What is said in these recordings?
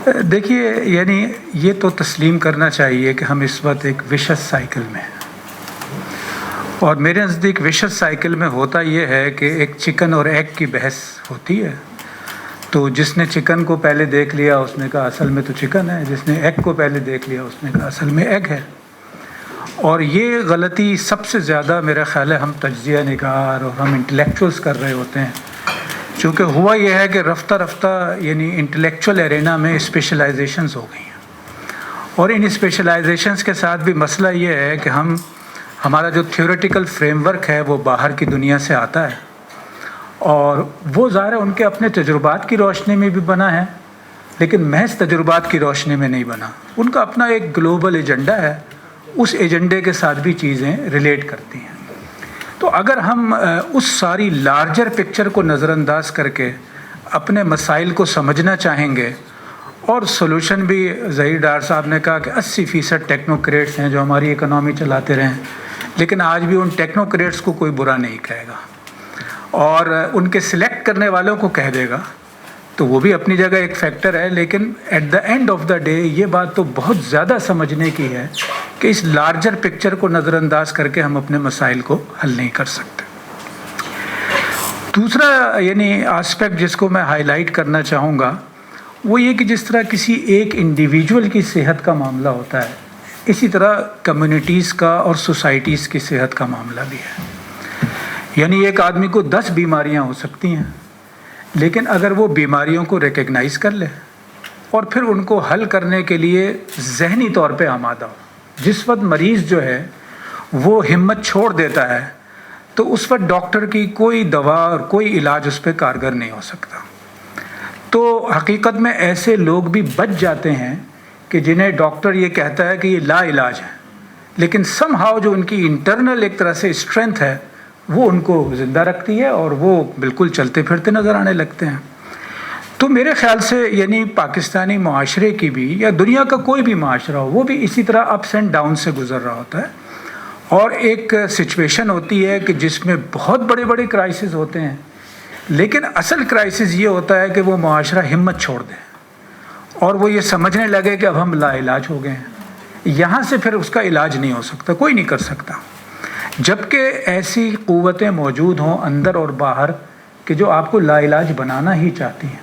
دیکھیے یعنی یہ تو تسلیم کرنا چاہیے کہ ہم اس وقت ایک وشس سائیکل میں ہیں، اور میرے نزدیک وشس سائیکل میں ہوتا یہ ہے کہ ایک چکن اور ایگ کی بحث ہوتی ہے۔ تو جس نے چکن کو پہلے دیکھ لیا اس نے کہا اصل میں تو چکن ہے، جس نے ایگ کو پہلے دیکھ لیا اس نے کہا اصل میں ایگ ہے۔ اور یہ غلطی سب سے زیادہ میرا خیال ہے ہم تجزیہ نگار اور ہم انٹلیکچوئلس کر رہے ہوتے ہیں، چونکہ ہوا یہ ہے کہ رفتہ رفتہ یعنی انٹلیکچوئل ایرینا میں اسپیشلائزیشنز ہو گئی ہیں، اور ان اسپیشلائزیشنز کے ساتھ بھی مسئلہ یہ ہے کہ ہمارا جو تھیوریٹیکل فریم ورک ہے وہ باہر کی دنیا سے آتا ہے، اور وہ ظاہر ہے ان کے اپنے تجربات کی روشنی میں بھی بنا ہے، لیکن محض تجربات کی روشنی میں نہیں بنا، ان کا اپنا ایک گلوبل ایجنڈا ہے، اس ایجنڈے کے ساتھ بھی چیزیں ریلیٹ کرتی ہیں۔ تو اگر ہم اس ساری لارجر پکچر کو نظر انداز کر کے اپنے مسائل کو سمجھنا چاہیں گے، اور سولوشن بھی ظہیر ڈار صاحب نے کہا کہ 80% ٹیکنوکریٹس ہیں جو ہماری اکنامی چلاتے رہیں، لیکن آج بھی ان ٹیکنوکریٹس کو کوئی برا نہیں کہے گا، اور ان کے سلیکٹ کرنے والوں کو کہہ دے گا، تو وہ بھی اپنی جگہ ایک فیکٹر ہے، لیکن at the end of the day یہ بات تو بہت زیادہ سمجھنے کی ہے کہ اس لارجر پکچر کو نظر انداز کر کے ہم اپنے مسائل کو حل نہیں کر سکتے۔ دوسرا یعنی آسپیکٹ جس کو میں ہائی لائٹ کرنا چاہوں گا وہ یہ کہ جس طرح کسی ایک انڈیویجول کی صحت کا معاملہ ہوتا ہے، اسی طرح کمیونٹیز کا اور سوسائٹیز کی صحت کا معاملہ بھی ہے۔ یعنی ایک آدمی کو 10 بیماریاں ہو سکتی ہیں، لیکن اگر وہ بیماریوں کو ریکگنائز کر لے اور پھر ان کو حل کرنے کے لیے ذہنی طور پہ آمادہ ہو، جس وقت مریض جو ہے وہ ہمت چھوڑ دیتا ہے تو اس وقت ڈاکٹر کی کوئی دوا اور کوئی علاج اس پہ کارگر نہیں ہو سکتا۔ تو حقیقت میں ایسے لوگ بھی بچ جاتے ہیں کہ جنہیں ڈاکٹر یہ کہتا ہے کہ یہ لا علاج ہے، لیکن سم ہاؤ جو ان کی انٹرنل ایک طرح سے اسٹرینتھ ہے وہ ان کو زندہ رکھتی ہے، اور وہ بالکل چلتے پھرتے نظر آنے لگتے ہیں۔ تو میرے خیال سے یعنی پاکستانی معاشرے کی بھی یا دنیا کا کوئی بھی معاشرہ ہو وہ بھی اسی طرح اپس اینڈ ڈاؤن سے گزر رہا ہوتا ہے، اور ایک سچویشن ہوتی ہے کہ جس میں بہت بڑے بڑے کرائسس ہوتے ہیں، لیکن اصل کرائسس یہ ہوتا ہے کہ وہ معاشرہ ہمت چھوڑ دے اور وہ یہ سمجھنے لگے کہ اب ہم لا علاج ہو گئے ہیں، یہاں سے پھر اس کا علاج نہیں ہو سکتا، کوئی نہیں کر سکتا، جبکہ ایسی قوتیں موجود ہوں اندر اور باہر کہ جو آپ کو لا علاج بنانا ہی چاہتی ہیں۔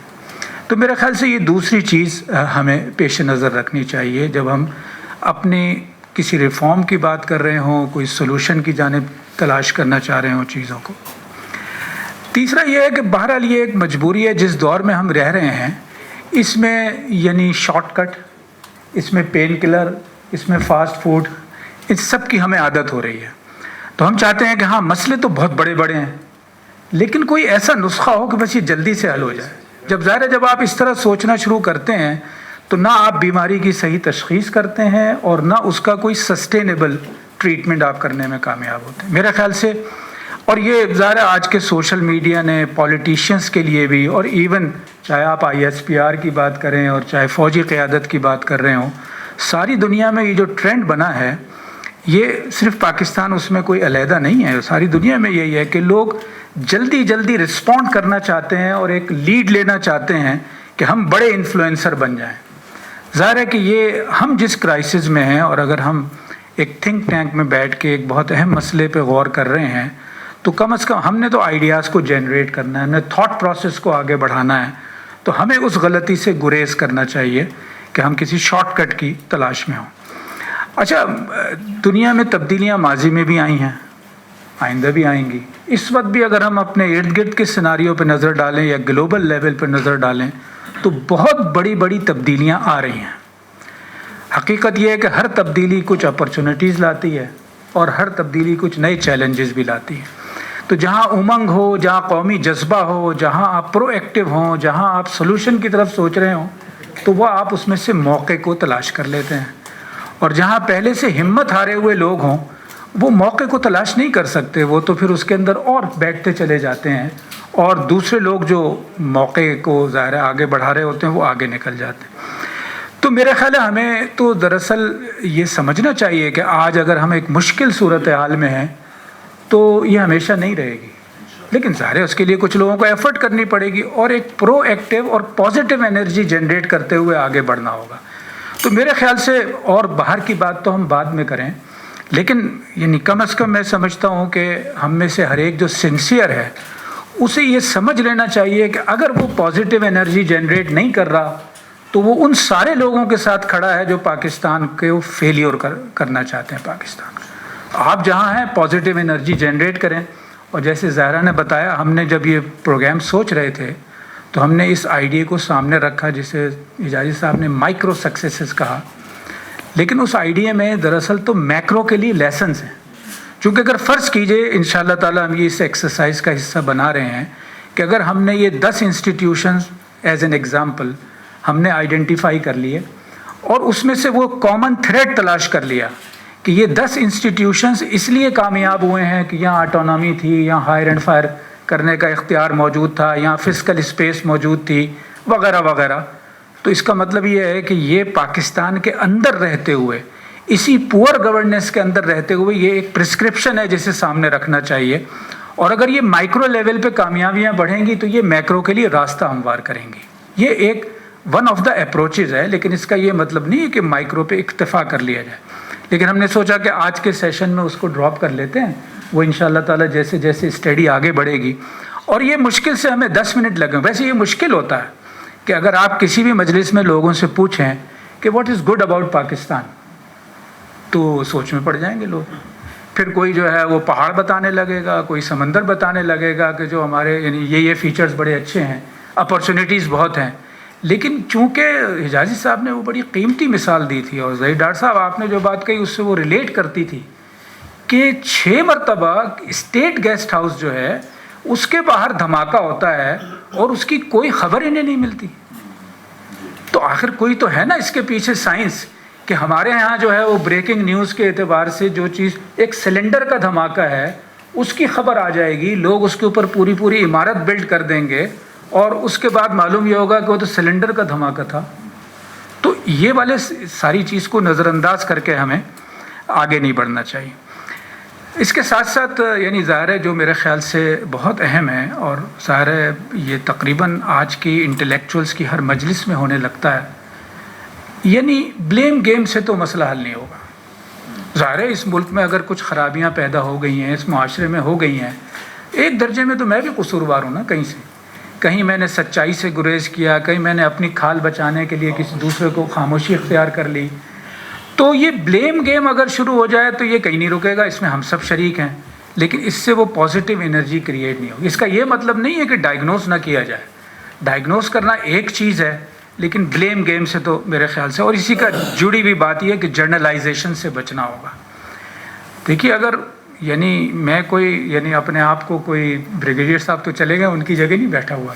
تو میرے خیال سے یہ دوسری چیز ہمیں پیش نظر رکھنی چاہیے جب ہم اپنی کسی ریفارم کی بات کر رہے ہوں، کوئی سولوشن کی جانب تلاش کرنا چاہ رہے ہوں چیزوں کو۔ تیسرا یہ ہے کہ بہرحال یہ ایک مجبوری ہے جس دور میں ہم رہ رہے ہیں، اس میں یعنی شارٹ کٹ، اس میں پین کلر، اس میں فاسٹ فوڈ، اس سب کی ہمیں عادت ہو رہی ہے۔ تو ہم چاہتے ہیں کہ ہاں مسئلے تو بہت بڑے بڑے ہیں، لیکن کوئی ایسا نسخہ ہو کہ بس یہ جلدی سے حل ہو جائے۔ جب ظاہر ہے جب آپ اس طرح سوچنا شروع کرتے ہیں تو نہ آپ بیماری کی صحیح تشخیص کرتے ہیں اور نہ اس کا کوئی سسٹینیبل ٹریٹمنٹ آپ کرنے میں کامیاب ہوتے ہیں میرے خیال سے۔ اور یہ ظاہر ہے آج کے سوشل میڈیا نے پولیٹیشینس کے لیے بھی، اور ایون چاہے آپ ISPR کی بات کریں اور چاہے فوجی قیادت کی بات کر رہے ہوں، ساری دنیا میں یہ جو ٹرینڈ بنا ہے، یہ صرف پاکستان اس میں کوئی علیحدہ نہیں ہے، ساری دنیا میں یہی ہے کہ لوگ جلدی جلدی رسپونڈ کرنا چاہتے ہیں اور ایک لیڈ لینا چاہتے ہیں کہ ہم بڑے انفلوئنسر بن جائیں۔ ظاہر ہے کہ یہ ہم جس کرائسس میں ہیں، اور اگر ہم ایک تھنک ٹینک میں بیٹھ کے ایک بہت اہم مسئلے پہ غور کر رہے ہیں تو کم از کم ہم نے تو آئیڈیاز کو جنریٹ کرنا ہے، ہم نے تھاٹ پروسیس کو آگے بڑھانا ہے، تو ہمیں اس غلطی سے گریز کرنا چاہیے کہ ہم کسی شارٹ کٹ کی تلاش میں ہوں۔ اچھا، دنیا میں تبدیلیاں ماضی میں بھی آئی ہیں، آئندہ بھی آئیں گی۔ اس وقت بھی اگر ہم اپنے ارد گرد کے سیناریو پہ نظر ڈالیں یا گلوبل لیول پہ نظر ڈالیں تو بہت بڑی بڑی تبدیلیاں آ رہی ہیں۔ حقیقت یہ ہے کہ ہر تبدیلی کچھ اپرچونٹیز لاتی ہے اور ہر تبدیلی کچھ نئے چیلنجز بھی لاتی ہے۔ تو جہاں امنگ ہو، جہاں قومی جذبہ ہو، جہاں آپ پرو ایکٹیو ہوں، جہاں آپ سولوشن کی طرف سوچ رہے ہوں، تو وہ آپ اس میں سے موقع کو تلاش کر لیتے ہیں، اور جہاں پہلے سے ہمت ہارے ہوئے لوگ ہوں وہ موقع کو تلاش نہیں کر سکتے، وہ تو پھر اس کے اندر اور بیٹھتے چلے جاتے ہیں، اور دوسرے لوگ جو موقع کو ظاہر آگے بڑھا رہے ہوتے ہیں وہ آگے نکل جاتے ہیں۔ تو میرا خیال ہے ہمیں تو دراصل یہ سمجھنا چاہیے کہ آج اگر ہم ایک مشکل صورتحال میں ہیں تو یہ ہمیشہ نہیں رہے گی، لیکن ظاہر ہے اس کے لیے کچھ لوگوں کو ایفرٹ کرنی پڑے گی اور ایک پرو ایکٹیو اور پازیٹیو انرجی جنریٹ کرتے ہوئے آگے بڑھنا ہوگا. تو میرے خیال سے اور باہر کی بات تو ہم بعد میں کریں، لیکن یعنی کم از کم میں سمجھتا ہوں کہ ہم میں سے ہر ایک جو سنسیئر ہے اسے یہ سمجھ لینا چاہیے کہ اگر وہ پازیٹیو انرجی جنریٹ نہیں کر رہا تو وہ ان سارے لوگوں کے ساتھ کھڑا ہے جو پاکستان کو فیلیور کرنا چاہتے ہیں. پاکستان آپ جہاں ہیں پازیٹیو انرجی جنریٹ کریں. اور جیسے زہرا نے بتایا، ہم نے جب یہ پروگرام سوچ رہے تھے تو ہم نے اس آئیڈیا کو سامنے رکھا جسے حجازی صاحب نے مائکرو سکسیسز کہا، لیکن اس آئیڈیا میں دراصل تو میکرو کے لیے لیسنز ہیں. چونکہ اگر فرض کیجئے انشاءاللہ تعالی ہم یہ اس ایکسرسائز کا حصہ بنا رہے ہیں کہ اگر ہم نے یہ 10 انسٹیٹیوشنز ایز این ایگزامپل ہم نے آئیڈینٹیفائی کر لیے اور اس میں سے وہ کامن تھریڈ تلاش کر لیا کہ یہ 10 انسٹیٹیوشنز اس لیے کامیاب ہوئے ہیں کہ یہاں آٹونومی تھی، یہاں ہائر اینڈ فائر کرنے کا اختیار موجود تھا، یہاں فزیکل اسپیس موجود تھی وغیرہ وغیرہ. تو اس کا مطلب یہ ہے کہ یہ پاکستان کے اندر رہتے ہوئے، اسی پور گورننس کے اندر رہتے ہوئے یہ ایک پرسکرپشن ہے جسے سامنے رکھنا چاہیے. اور اگر یہ مائکرو لیول پہ کامیابیاں بڑھیں گی تو یہ میکرو کے لیے راستہ ہموار کریں گی. یہ ایک ون آف دا اپروچز ہے، لیکن اس کا یہ مطلب نہیں ہے کہ مائکرو پہ اکتفا کر لیا جائے. لیکن ہم نے سوچا کہ آج کے سیشن میں اس کو ڈراپ کر لیتے ہیں، وہ انشاءاللہ تعالی جیسے جیسے اسٹڈی آگے بڑھے گی. اور یہ مشکل سے ہمیں 10 منٹ لگیں. ویسے یہ مشکل ہوتا ہے کہ اگر آپ کسی بھی مجلس میں لوگوں سے پوچھیں کہ what is good about Pakistan تو سوچ میں پڑ جائیں گے لوگ. پھر کوئی جو ہے وہ پہاڑ بتانے لگے گا، کوئی سمندر بتانے لگے گا کہ جو ہمارے یعنی یہ فیچرز بڑے اچھے ہیں، اپرچونیٹیز بہت ہیں. لیکن چونکہ حجازی صاحب نے وہ بڑی قیمتی مثال دی تھی اور ظہیر ڈار صاحب آپ نے جو بات کہی اس سے وہ ریلیٹ کرتی تھی کہ 6 مرتبہ اسٹیٹ گیسٹ ہاؤس جو ہے اس کے باہر دھماکہ ہوتا ہے اور اس کی کوئی خبر انہیں نہیں ملتی. تو آخر کوئی تو ہے نا اس کے پیچھے سائنس کہ ہمارے ہاں جو ہے وہ بریکنگ نیوز کے اعتبار سے جو چیز ایک سلنڈر کا دھماکہ ہے اس کی خبر آ جائے گی، لوگ اس کے اوپر پوری عمارت بلڈ کر دیں گے اور اس کے بعد معلوم یہ ہوگا کہ وہ تو سلنڈر کا دھماکہ تھا. تو یہ والے ساری چیز کو نظر انداز کر کے ہمیں آگے نہیں بڑھنا چاہیے. اس کے ساتھ ساتھ یعنی ظاہر ہے جو میرے خیال سے بہت اہم ہے اور ظاہر ہے یہ تقریباً آج کی انٹلیکچوئلس کی ہر مجلس میں ہونے لگتا ہے، یعنی بلیم گیم سے تو مسئلہ حل نہیں ہوگا. ظاہر ہے اس ملک میں اگر کچھ خرابیاں پیدا ہو گئی ہیں، اس معاشرے میں ہو گئی ہیں، ایک درجے میں تو میں بھی قصوروار ہوں نا. کہیں میں نے سچائی سے گریز کیا، کہیں میں نے اپنی کھال بچانے کے لیے کسی دوسرے کو خاموشی اختیار کر لی. تو یہ بلیم گیم اگر شروع ہو جائے تو یہ کہیں نہیں رکے گا، اس میں ہم سب شریک ہیں، لیکن اس سے وہ پازیٹیو انرجی کریٹ نہیں ہوگی. اس کا یہ مطلب نہیں ہے کہ ڈائگنوز نہ کیا جائے، ڈائگنوز کرنا ایک چیز ہے، لیکن بلیم گیم سے تو میرے خیال سے، اور اسی کا جڑی ہوئی بات یہ ہے کہ جرنلائزیشن سے بچنا ہوگا. دیکھیے اگر یعنی میں کوئی یعنی اپنے آپ کو کوئی بریگیڈیئر صاحب تو چلے گئے، ان کی جگہ نہیں بیٹھا ہوا.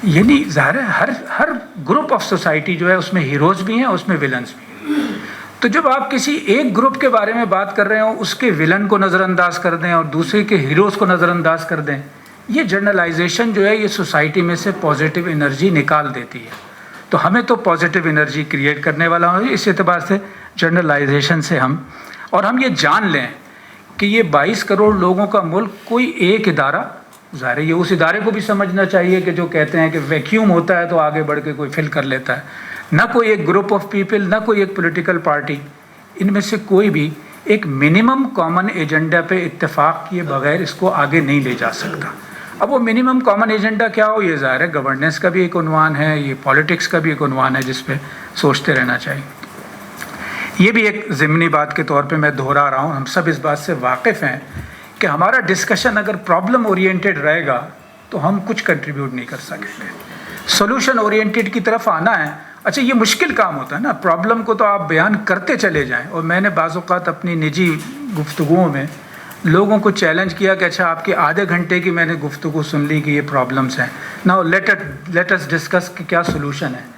یعنی ظاہر ہے ہر گروپ آف سوسائٹی جو ہے اس میں ہیروز بھی ہیں، اس میں ولنز بھی ہیں. تو جب آپ کسی ایک گروپ کے بارے میں بات کر رہے ہوں، اس کے ولن کو نظر انداز کر دیں اور دوسرے کے ہیروز کو نظر انداز کر دیں، یہ جرنلائزیشن جو ہے یہ سوسائٹی میں سے پازیٹیو انرجی نکال دیتی ہے. تو ہمیں تو پازیٹیو انرجی کریٹ کرنے والا ہوں اس اعتبار سے جرنلائزیشن سے ہم یہ جان لیں کہ یہ 22 کروڑ لوگوں کا ملک کوئی ایک ادارہ، ظاہر ہے یہ اس ادارے کو بھی سمجھنا چاہیے کہ جو کہتے ہیں کہ ویکیوم ہوتا ہے تو آگے بڑھ کے کوئی فل کر لیتا ہے. نہ کوئی ایک گروپ آف پیپل، نہ کوئی ایک پولیٹیکل پارٹی، ان میں سے کوئی بھی ایک منیمم کامن ایجنڈا پہ اتفاق کیے بغیر اس کو آگے نہیں لے جا سکتا. اب وہ منیمم کامن ایجنڈا کیا ہو، یہ ظاہر ہے گورننس کا بھی ایک عنوان ہے، یہ پالیٹکس کا بھی ایک عنوان ہے جس پہ سوچتے رہنا چاہیے. یہ بھی ایک ضمنی بات کے طور پہ میں دہرا رہا ہوں، ہم سب اس بات سے واقف ہیں کہ ہمارا ڈسکشن اگر پرابلم اورینٹیڈ رہے گا تو ہم کچھ کنٹریبیوٹ نہیں کر سکیں گے. سولوشن اورینٹیڈ کی طرف آنا ہے. اچھا یہ مشکل کام ہوتا ہے نا، پرابلم کو تو آپ بیان کرتے چلے جائیں. اور میں نے بعض اوقات اپنی نجی گفتگوؤں میں لوگوں کو چیلنج کیا کہ اچھا آپ کی آدھے گھنٹے کی میں نے گفتگو سن لی کہ یہ پرابلمس ہیں، ناؤ لیٹ اس ڈسکس کہ کیا سولوشن ہے.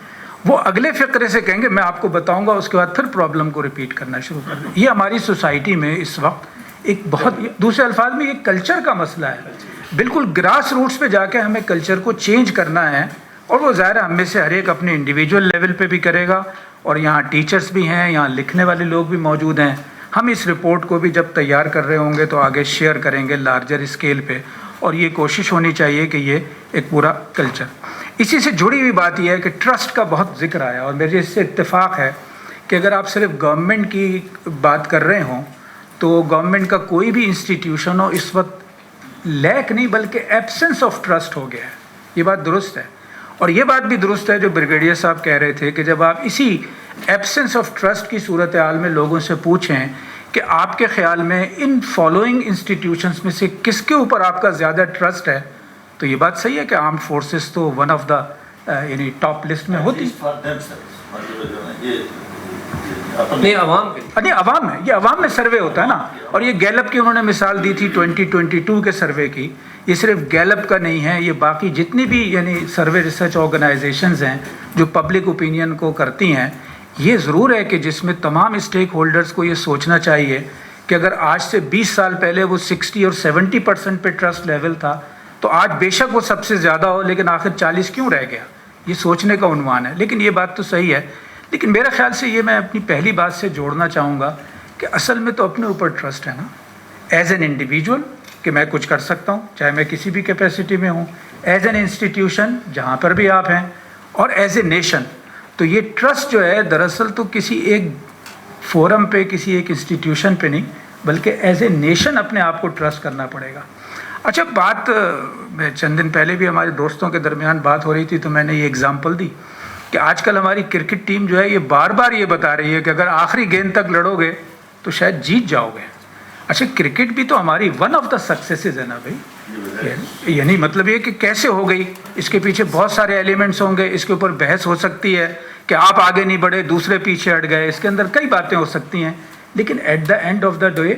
وہ اگلے فقرے سے کہیں گے میں آپ کو بتاؤں گا، اس کے بعد پھر پرابلم کو ریپیٹ کرنا شروع کر دیں. یہ ہماری سوسائٹی میں اس وقت ایک بہت، دوسرے الفاظ میں یہ کلچر کا مسئلہ ہے. بالکل گراس روٹس پہ جا کے ہمیں کلچر کو چینج کرنا ہے، اور وہ ظاہر ہم میں سے ہر ایک اپنے انڈیویجول لیول پہ بھی کرے گا. اور یہاں ٹیچرز بھی ہیں، یہاں لکھنے والے لوگ بھی موجود ہیں. ہم اس رپورٹ کو بھی جب تیار کر رہے ہوں گے تو آگے شیئر کریں گے لارجر اسکیل پہ، اور یہ کوشش ہونی چاہیے کہ یہ ایک پورا کلچر. اسی سے جڑی ہوئی بات یہ ہے کہ ٹرسٹ کا بہت ذکر آیا اور میرے اس سے اتفاق ہے کہ اگر آپ صرف گورنمنٹ کی بات کر رہے ہوں تو گورنمنٹ کا کوئی بھی انسٹیٹیوشن ہو اس وقت لیک نہیں بلکہ ایبسنس آف ٹرسٹ ہو گیا ہے. یہ بات درست ہے اور یہ بات بھی درست ہے جو بریگیڈیئر صاحب کہہ رہے تھے کہ جب آپ اسی ایبسنس آف ٹرسٹ کی صورتحال میں لوگوں سے پوچھیں کہ آپ کے خیال میں ان فالوئنگ انسٹیٹیوشنس میں سے کس کے اوپر آپ کا زیادہ ٹرسٹ ہے تو یہ بات صحیح ہے کہ آرمڈ فورسز تو ون آف دا یعنی ٹاپ لسٹ میں ہوتی. نہیں عوام ہے, یہ عوام میں سروے ہوتا ہے نا. اور یہ گیلپ کی انہوں نے مثال دی تھی 2022 کے سروے کی. یہ صرف گیلپ کا نہیں ہے, یہ باقی جتنی بھی یعنی سروے ریسرچ آرگنائزیشنز ہیں جو پبلک اوپینین کو کرتی ہیں. یہ ضرور ہے کہ جس میں تمام اسٹیک ہولڈرز کو یہ سوچنا چاہیے کہ اگر آج سے 20 سال پہلے وہ 60 اور 70% پہ ٹرسٹ لیول تھا تو آج بے شک وہ سب سے زیادہ ہو لیکن آخر 40 کیوں رہ گیا. یہ سوچنے کا عنوان ہے. لیکن یہ بات تو صحیح ہے. لیکن میرے خیال سے یہ میں اپنی پہلی بات سے جوڑنا چاہوں گا کہ اصل میں تو اپنے اوپر ٹرسٹ ہے نا, ایز این انڈیویجول کہ میں کچھ کر سکتا ہوں چاہے میں کسی بھی کیپیسٹی میں ہوں, ایز این انسٹیٹیوشن جہاں پر بھی آپ ہیں, اور ایز اے نیشن. تو یہ ٹرسٹ جو ہے دراصل تو کسی ایک فورم پہ کسی ایک انسٹیٹیوشن پہ نہیں بلکہ ایز اے نیشن اپنے آپ کو ٹرسٹ کرنا پڑے گا. اچھا بات میں چند دن پہلے بھی ہمارے دوستوں کے درمیان بات ہو رہی تھی تو میں نے یہ اگزامپل دی کہ آج کل ہماری کرکٹ ٹیم جو ہے یہ بار بار یہ بتا رہی ہے کہ اگر آخری گیند تک لڑو گے تو شاید جیت جاؤ گے. اچھا کرکٹ بھی تو ہماری ون آف دا سکسیسز ہے نا بھائی. یعنی مطلب یہ کہ کیسے ہو گئی, اس کے پیچھے بہت سارے ایلیمنٹس ہوں گے, اس کے اوپر بحث ہو سکتی ہے کہ آپ آگے نہیں بڑھے دوسرے پیچھے ہٹ گئے, اس کے اندر کئی باتیں ہو سکتی ہیں. لیکن at the end of the day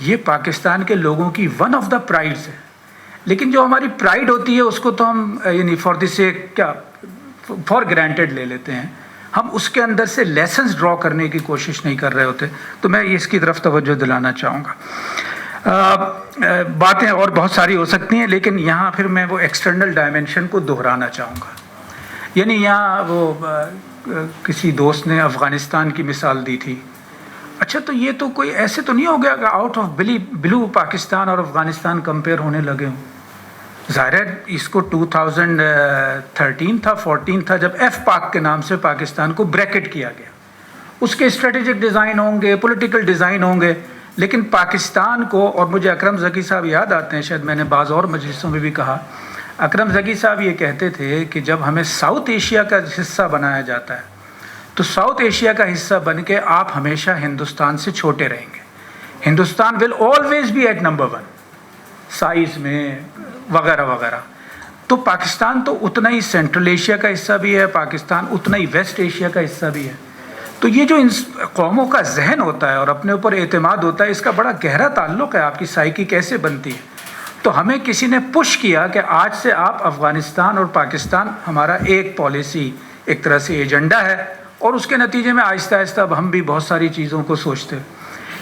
یہ پاکستان کے لوگوں کی ون آف دا پرائڈس ہے. لیکن جو ہماری پرائڈ ہوتی ہے اس کو تو ہم یعنی فار دی سیک کیا فار گرانٹیڈ لے لیتے ہیں, ہم اس کے اندر سے لیسنز ڈرا کرنے کی کوشش نہیں کر رہے ہوتے. تو میں اس کی طرف توجہ دلانا چاہوں گا. باتیں اور بہت ساری ہو سکتی ہیں لیکن یہاں پھر میں وہ ایکسٹرنل ڈائمنشن کو دہرانا چاہوں گا. یعنی یہاں وہ کسی دوست نے افغانستان کی مثال دی تھی. اچھا تو یہ تو کوئی ایسے تو نہیں ہو گیا کہ آؤٹ آف بلو پاکستان اور افغانستان کمپیئر ہونے لگے ہوں. ظاہر ہے اس کو 2013 تھا 14 تھا جب ایف پاک کے نام سے پاکستان کو بریکٹ کیا گیا. اس کے اسٹریٹجک ڈیزائن ہوں گے, پولیٹیکل ڈیزائن ہوں گے, لیکن پاکستان کو, اور مجھے اکرم ذکی صاحب یاد آتے ہیں, شاید میں نے بعض اور مجلسوں میں بھی کہا, اکرم ذکی صاحب یہ کہتے تھے کہ جب ہمیں ساؤتھ ایشیا کا حصہ بنایا جاتا ہے تو ساؤتھ ایشیا کا حصہ بن کے آپ ہمیشہ ہندوستان سے چھوٹے رہیں گے. Hindustan will always be at number 1 size میں وغیرہ وغیرہ. تو پاکستان تو اتنا ہی سینٹرل ایشیا کا حصہ بھی ہے, پاکستان اتنا ہی ویسٹ ایشیا کا حصہ بھی ہے. تو یہ جو ان قوموں کا ذہن ہوتا ہے اور اپنے اوپر اعتماد ہوتا ہے, اس کا بڑا گہرا تعلق ہے آپ کی سائیکی کیسے بنتی ہے. تو ہمیں کسی نے پش کیا کہ آج سے آپ افغانستان اور پاکستان ہمارا ایک پالیسی ایک طرح سے ایجنڈا ہے, اور اس کے نتیجے میں آہستہ آہستہ اب ہم بھی بہت ساری چیزوں کو سوچتے.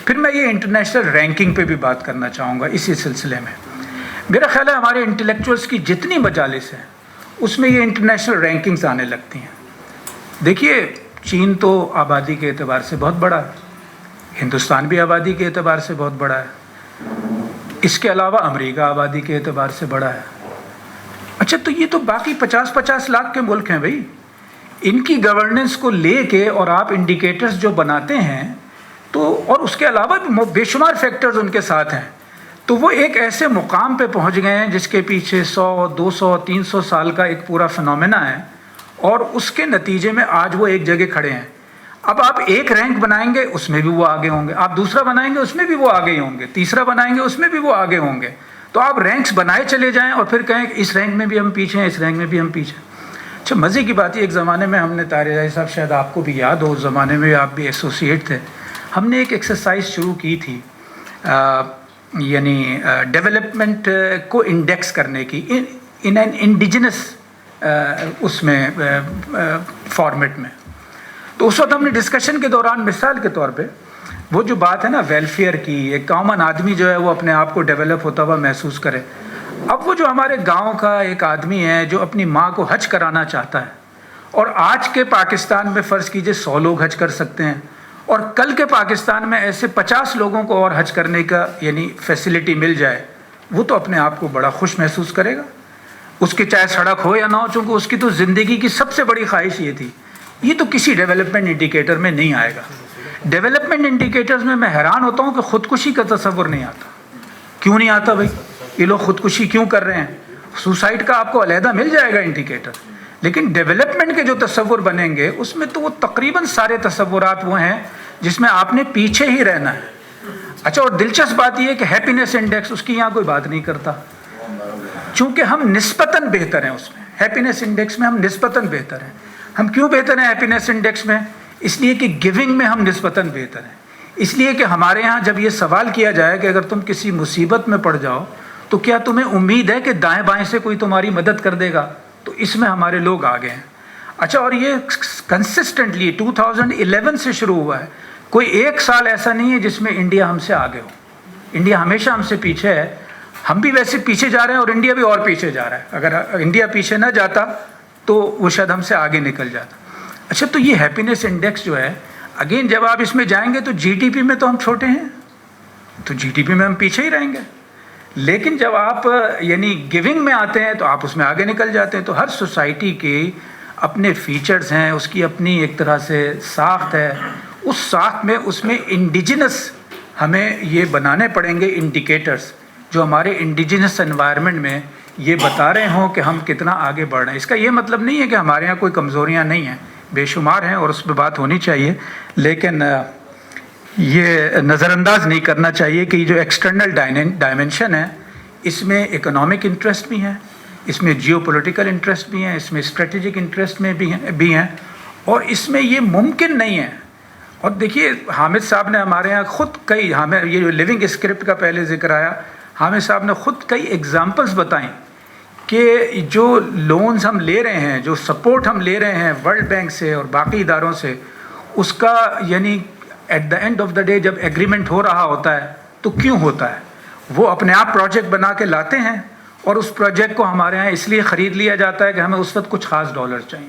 پھر میں یہ انٹرنیشنل رینکنگ پہ بھی بات کرنا چاہوں گا اسی سلسلے میں. میرا خیال ہے ہمارے انٹلیکچوئلس کی جتنی مجالس ہیں اس میں یہ انٹرنیشنل رینکنگز آنے لگتی ہیں. دیکھیے چین تو آبادی کے اعتبار سے بہت بڑا ہے, ہندوستان بھی آبادی کے اعتبار سے بہت بڑا ہے, اس کے علاوہ امریکہ آبادی کے اعتبار سے بڑا ہے. اچھا تو یہ تو باقی 50-50 لاکھ کے ملک ہیں بھائی. ان کی گورننس کو لے کے اور آپ انڈیکیٹرز جو بناتے ہیں تو, اور اس کے علاوہ بھی بے شمار فیکٹرز ان کے ساتھ ہیں, تو وہ ایک ایسے مقام پہ پہنچ گئے ہیں جس کے پیچھے 100 200 300 سال کا ایک پورا فنومینا ہے, اور اس کے نتیجے میں آج وہ ایک جگہ کھڑے ہیں. اب آپ ایک رینک بنائیں گے اس میں بھی وہ آگے ہوں گے, آپ دوسرا بنائیں گے اس میں بھی وہ آگے ہوں گے, تیسرا بنائیں گے اس میں بھی وہ آگے ہوں گے. تو آپ رینکس بنائے چلے جائیں اور پھر کہیں کہ اس رینک میں بھی ہم پیچھے ہیں, اس رینک میں بھی ہم پیچھے. اچھا مزے کی بات ہے, ایک زمانے میں ہم نے طاہر رضائی صاحب, شاید آپ کو بھی یاد ہو, اس زمانے میں آپ بھی ایسوسیٹ تھے, ہم نے ایک ایکسرسائز شروع کی تھی یعنی ڈیولپمنٹ کو انڈیکس کرنے کی ان این انڈیجنس اس میں فارمیٹ میں. تو اس وقت ہم نے ڈسکشن کے دوران مثال کے طور پہ وہ جو بات ہے نا ویلفیئر کی, ایک کامن آدمی جو ہے وہ اپنے آپ کو ڈیولپ ہوتا ہوا محسوس کرے. اب وہ جو ہمارے گاؤں کا ایک آدمی ہے جو اپنی ماں کو حج کرانا چاہتا ہے, اور آج کے پاکستان میں فرض کیجئے 100 لوگ حج کر سکتے ہیں, اور کل کے پاکستان میں ایسے 50 لوگوں کو اور حج کرنے کا یعنی فیسلٹی مل جائے, وہ تو اپنے آپ کو بڑا خوش محسوس کرے گا، اس کی چاہے سڑک ہو یا نہ ہو، چونکہ اس کی تو زندگی کی سب سے بڑی خواہش یہ تھی. یہ تو کسی ڈیولپمنٹ انڈیکیٹر میں نہیں آئے گا. ڈیولپمنٹ انڈیکیٹرز میں حیران ہوتا ہوں کہ خودکشی کا تصور نہیں آتا. کیوں نہیں آتا بھائی؟ یہ لوگ خودکشی کیوں کر رہے ہیں؟ سوسائڈ کا آپ کو علیحدہ مل جائے گا انڈیکیٹر، لیکن ڈیولپمنٹ کے جو تصور بنیں گے اس میں تو وہ تقریباً سارے تصورات وہ ہیں جس میں آپ نے پیچھے ہی رہنا ہے. اچھا، اور دلچسپ بات یہ ہے کہ ہیپینس انڈیکس اس کی یہاں کوئی بات نہیں کرتا، چونکہ ہم نسبتاً بہتر ہیں اس میں. ہیپینس انڈیکس میں ہم نسبتاً بہتر ہیں. ہم کیوں بہتر ہیں ہیپینس انڈیکس میں؟ اس لیے کہ گیونگ میں ہم نسبتاً بہتر ہیں. اس لیے کہ ہمارے ہاں جب یہ سوال کیا جائے کہ اگر تم کسی مصیبت میں پڑ جاؤ تو کیا تمہیں امید ہے کہ دائیں بائیں سے کوئی تمہاری مدد کر دے گا؟ تو اس میں ہمارے لوگ آگے ہیں. اچھا، اور یہ کنسسٹنٹلی 2011 سے شروع ہوا ہے. کوئی ایک سال ایسا نہیں ہے جس میں انڈیا ہم سے آگے ہو. انڈیا ہمیشہ ہم سے پیچھے ہے. ہم بھی ویسے پیچھے جا رہے ہیں اور انڈیا بھی اور پیچھے جا رہا ہے. اگر انڈیا پیچھے نہ جاتا تو وہ شاید ہم سے آگے نکل جاتا. اچھا، تو یہ ہیپینس انڈیکس جو ہے، اگین جب آپ اس میں جائیں گے تو جی ڈی پی میں تو ہم چھوٹے ہیں، تو جی ڈی پی میں ہم پیچھے ہی رہیں گے. لیکن جب آپ یعنی گیونگ میں آتے ہیں تو آپ اس میں آگے نکل جاتے ہیں. تو ہر سوسائٹی کے اپنے فیچرز ہیں، اس کی اپنی ایک طرح سے ساخت ہے. اس ساخت میں اس میں انڈیجنس ہمیں یہ بنانے پڑیں گے انڈیکیٹرز جو ہمارے انڈیجنس انوائرمنٹ میں یہ بتا رہے ہوں کہ ہم کتنا آگے بڑھ رہے ہیں. اس کا یہ مطلب نہیں ہے کہ ہمارے یہاں کوئی کمزوریاں نہیں ہیں، بے شمار ہیں اور اس پہ بات ہونی چاہیے. لیکن یہ نظر انداز نہیں کرنا چاہیے کہ یہ جو ایکسٹرنل ڈائمنشن ہے اس میں اکنامک انٹرسٹ بھی ہیں، اس میں جیو پولیٹیکل انٹرسٹ بھی ہیں، اس میں اسٹریٹجک انٹرسٹ میں بھی ہیں، اور اس میں یہ ممکن نہیں ہے. اور دیکھیے، حامد صاحب نے ہمارے یہاں خود کئی، ہمیں یہ جو لیونگ اسکرپٹ کا پہلے ذکر آیا، حامد صاحب نے خود کئی ایگزامپلس بتائیں کہ جو لونز ہم لے رہے ہیں، جو سپورٹ ہم لے رہے ہیں ورلڈ بینک سے اور باقی اداروں سے، اس کا یعنی at the end of the day جب ایگریمنٹ ہو رہا ہوتا ہے تو کیوں ہوتا ہے؟ وہ اپنے آپ پروجیکٹ بنا کے لاتے ہیں اور اس پروجیکٹ کو ہمارے یہاں اس لیے خرید لیا جاتا ہے کہ ہمیں اس وقت کچھ خاص ڈالر چاہیے.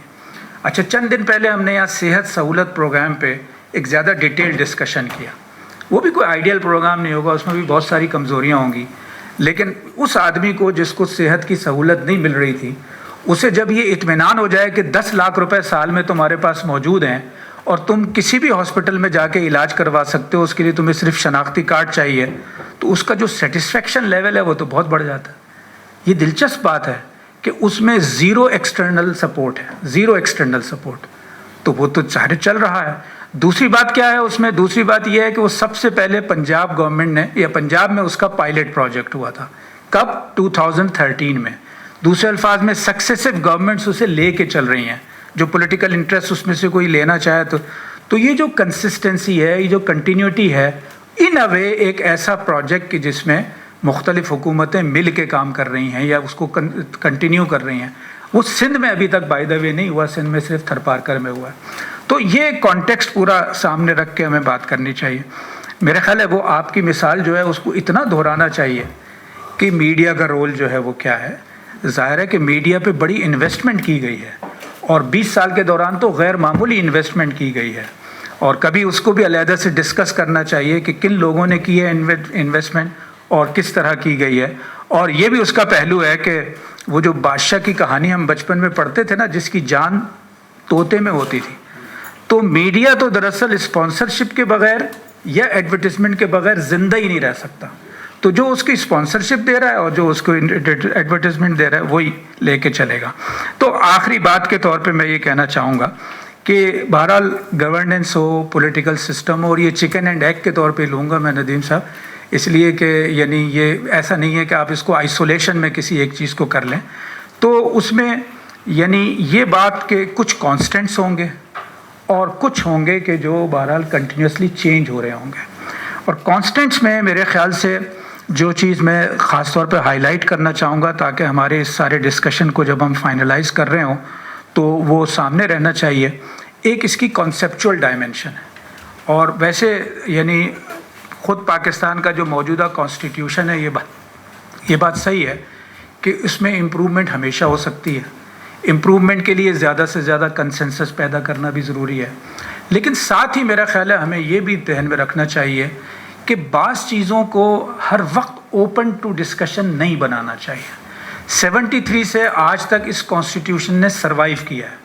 اچھا، چند دن پہلے ہم نے یہاں صحت سہولت پروگرام پہ ایک زیادہ ڈیٹیل ڈسکشن کیا. وہ بھی کوئی آئیڈیل پروگرام نہیں ہوگا، اس میں بھی بہت ساری کمزوریاں ہوں گی، لیکن اس آدمی کو جس کو صحت کی سہولت نہیں مل رہی تھی، اسے جب یہ اطمینان ہو جائے کہ 10 لاکھ روپے سال میں تمہارے پاس موجود ہیں اور تم کسی بھی ہاسپٹل میں جا کے علاج کروا سکتے ہو، اس کے لیے تمہیں صرف شناختی کارڈ چاہیے، تو اس کا جو سیٹسفیکشن لیول ہے وہ تو بہت بڑھ جاتا ہے. یہ دلچسپ بات ہے کہ اس میں زیرو ایکسٹرنل سپورٹ ہے، زیرو ایکسٹرنل سپورٹ، تو وہ تو ظاہر چل رہا ہے. دوسری بات کیا ہے اس میں؟ دوسری بات یہ ہے کہ وہ سب سے پہلے پنجاب گورنمنٹ نے، یا پنجاب میں اس کا پائلٹ پروجیکٹ ہوا تھا. کب؟ 2013 میں. دوسرے الفاظ میں سکسیسو گورنمنٹس اسے لے کے چل رہی ہیں، جو پولیٹیکل انٹرسٹ اس میں سے کوئی لینا چاہے تو یہ جو کنسسٹنسی ہے، یہ جو کنٹینیوٹی ہے، ان اے وے ایک ایسا پروجیکٹ کہ جس میں مختلف حکومتیں مل کے کام کر رہی ہیں یا اس کو کنٹینیو کر رہی ہیں. وہ سندھ میں ابھی تک بائی دا وے نہیں ہوا، سندھ میں صرف تھرپارکر میں ہوا ہے. تو یہ کانٹیکسٹ پورا سامنے رکھ کے ہمیں بات کرنی چاہیے. میرا خیال ہے وہ آپ کی مثال جو ہے اس کو اتنا دہرانا چاہیے کہ میڈیا کا رول جو ہے وہ کیا ہے. ظاہر ہے کہ میڈیا پہ بڑی انویسٹمنٹ کی گئی ہے اور 20 سال کے دوران تو غیر معمولی انویسٹمنٹ کی گئی ہے، اور کبھی اس کو بھی علیحدہ سے ڈسکس کرنا چاہیے کہ کن لوگوں نے کی ہے انویسٹمنٹ اور کس طرح کی گئی ہے. اور یہ بھی اس کا پہلو ہے کہ وہ جو بادشاہ کی کہانی ہم بچپن میں پڑھتے تھے نا، جس کی جان طوطے میں ہوتی تھی، تو میڈیا تو دراصل اسپانسرشپ کے بغیر یا ایڈورٹیزمنٹ کے بغیر زندہ ہی نہیں رہ سکتا. تو جو اس کی اسپانسرشپ دے رہا ہے اور جو اس کو ایڈورٹیزمنٹ دے رہا ہے وہی لے کے چلے گا. تو آخری بات کے طور پہ میں یہ کہنا چاہوں گا کہ بہرحال گورننس ہو، پولیٹیکل سسٹم ہو، اور یہ چکن اینڈ ایگ کے طور پہ لوں گا میں ندیم صاحب، اس لیے کہ یعنی یہ ایسا نہیں ہے کہ آپ اس کو آئسولیشن میں کسی ایک چیز کو کر لیں. تو اس میں یعنی یہ بات کہ کچھ کانسٹنٹس ہوں گے اور کچھ ہوں گے کہ جو بہرحال کنٹینیوسلی چینج ہو رہے ہوں گے. اور کانسٹنٹس میں میرے خیال سے جو چیز میں خاص طور پہ ہائی لائٹ کرنا چاہوں گا تاکہ ہمارے اس سارے ڈسکشن کو جب ہم فائنلائز کر رہے ہوں تو وہ سامنے رہنا چاہیے، ایک اس کی کانسیپچول ڈائمنشن ہے. اور ویسے یعنی خود پاکستان کا جو موجودہ کانسٹیٹیوشن ہے، یہ بات صحیح ہے کہ اس میں امپرومنٹ ہمیشہ ہو سکتی ہے. امپرومنٹ کے لیے زیادہ سے زیادہ کنسنسس پیدا کرنا بھی ضروری ہے، لیکن ساتھ ہی میرا خیال ہے ہمیں یہ بھی ذہن میں رکھنا چاہیے کہ بعض چیزوں کو ہر وقت اوپن ٹو ڈسکشن نہیں بنانا چاہیے. 73 سے آج تک اس کانسٹیٹیوشن نے سروائیو کیا ہے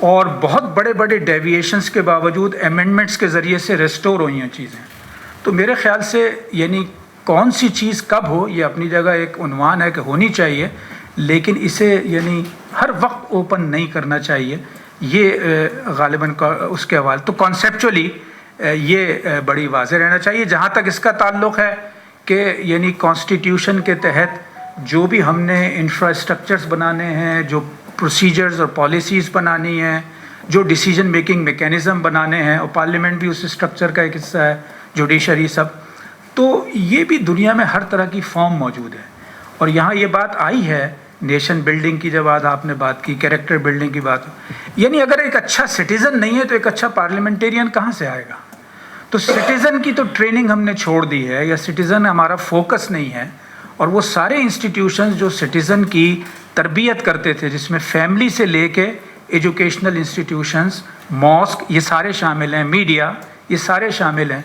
اور بہت بڑے بڑے ڈیویشنز کے باوجود امینڈمنٹس کے ذریعے سے ریسٹور ہوئی ہیں چیزیں. تو میرے خیال سے یعنی کون سی چیز کب ہو یہ اپنی جگہ ایک عنوان ہے کہ ہونی چاہیے، لیکن اسے یعنی ہر وقت اوپن نہیں کرنا چاہیے. یہ غالباً اس کے حوالے تو کانسیپچولی یہ بڑی واضح رہنا چاہیے. جہاں تک اس کا تعلق ہے کہ یعنی کانسٹیٹیوشن کے تحت جو بھی ہم نے انفراسٹرکچرز بنانے ہیں، جو پروسیجرز اور پالیسیز بنانی ہیں، جو ڈیسیجن میکنگ میکینزم بنانے ہیں، اور پارلیمنٹ بھی اس اسٹرکچر کا ایک حصہ ہے، جوڈیشری سب، تو یہ بھی دنیا میں ہر طرح کی فارم موجود ہے. اور یہاں یہ بات آئی ہے نیشن بلڈنگ کی، جب آج آپ نے بات کی کیریکٹر بلڈنگ کی بات، یعنی اگر ایک اچھا سٹیزن نہیں ہے تو ایک اچھا پارلیمنٹیرین کہاں سے آئے گا؟ تو سٹیزن کی تو ٹریننگ ہم نے چھوڑ دی ہے، یا سٹیزن ہمارا فوکس نہیں ہے. اور وہ سارے انسٹیٹیوشنز جو سٹیزن کی تربیت کرتے تھے، جس میں فیملی سے لے کے ایجوکیشنل انسٹیٹیوشنز، ماسک، یہ سارے شامل ہیں، میڈیا، یہ سارے شامل ہیں،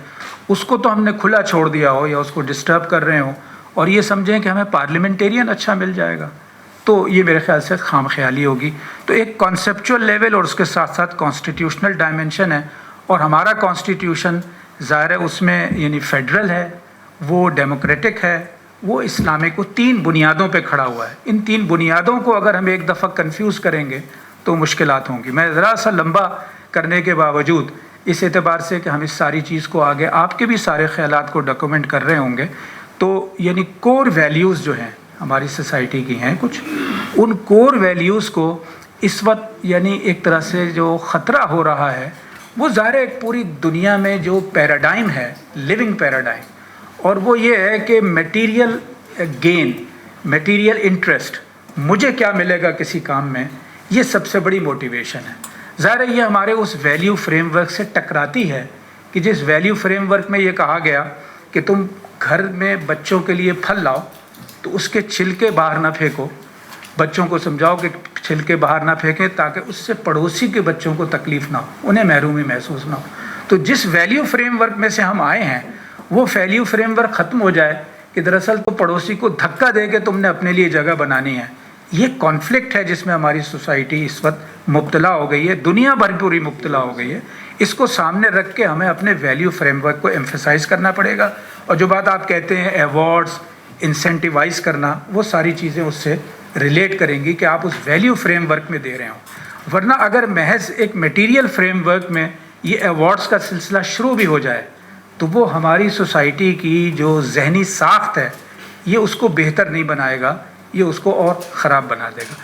اس کو تو ہم نے کھلا چھوڑ دیا ہو یا اس کو ڈسٹرب کر رہے ہوں اور یہ سمجھیں کہ ہمیں پارلیمنٹیرین اچھا مل جائے گا، تو یہ میرے خیال سے خام خیالی ہوگی. تو ایک کانسیپچول لیول اور اس کے ساتھ ساتھ کانسٹیٹیوشنل ڈائمنشن ہے. اور ہمارا کانسٹیٹیوشن ظاہر ہے اس میں یعنی فیڈرل ہے، وہ ڈیموکریٹک ہے، وہ اسلامک، وہ 3 بنیادوں پہ کھڑا ہوا ہے. ان 3 بنیادوں کو اگر ہم ایک دفعہ کنفیوز کریں گے تو مشکلات ہوں گی. میں ذرا سا لمبا کرنے کے باوجود اس اعتبار سے کہ ہم اس ساری چیز کو آگے آپ کے بھی سارے خیالات کو ڈاکومنٹ کر رہے ہوں گے، تو یعنی کور ویلیوز جو ہیں ہماری سوسائٹی کی ہیں کچھ، ان کور ویلیوز کو اس وقت یعنی ایک طرح سے جو خطرہ ہو رہا ہے، وہ ظاہر ہے پوری دنیا میں جو پیراڈائم ہے، لیونگ پیراڈائم، اور وہ یہ ہے کہ میٹیریل گین، میٹیریل انٹرسٹ، مجھے کیا ملے گا کسی کام میں، یہ سب سے بڑی موٹیویشن ہے. ظاہر ہے یہ ہمارے اس ویلیو فریم ورک سے ٹکراتی ہے کہ جس ویلیو فریم ورک میں یہ کہا گیا کہ تم گھر میں بچوں کے لیے پھل لاؤ تو اس کے چھلکے باہر نہ پھینکو، بچوں کو سمجھاؤ کہ چھلکے باہر نہ پھینکیں تاکہ اس سے پڑوسی کے بچوں کو تکلیف نہ ہو، انہیں محرومی محسوس نہ ہو. تو جس ویلیو فریم ورک میں سے ہم آئے ہیں وہ ویلیو فریم ورک ختم ہو جائے کہ دراصل تو پڑوسی کو دھکا دے کے تم نے اپنے لیے جگہ بنانی ہے. یہ کانفلکٹ ہے جس میں ہماری سوسائٹی اس وقت مبتلا ہو گئی ہے، دنیا بھر پوری مبتلا ہو گئی ہے. اس کو سامنے رکھ کے ہمیں اپنے ویلیو فریم ورک کو ایمفیسائز کرنا پڑے گا. اور جو بات آپ کہتے ہیں ایوارڈز، انسینٹیوائز کرنا، وہ ساری چیزیں اس سے ریلیٹ کریں گی کہ آپ اس ویلیو فریم ورک میں دے رہے ہوں. ورنہ اگر محض ایک میٹیریل فریم ورک میں یہ ایوارڈز کا سلسلہ شروع بھی ہو جائے تو وہ ہماری سوسائٹی کی جو ذہنی ساخت ہے یہ اس کو بہتر نہیں بنائے گا، یہ اس کو اور خراب بنا دے گا.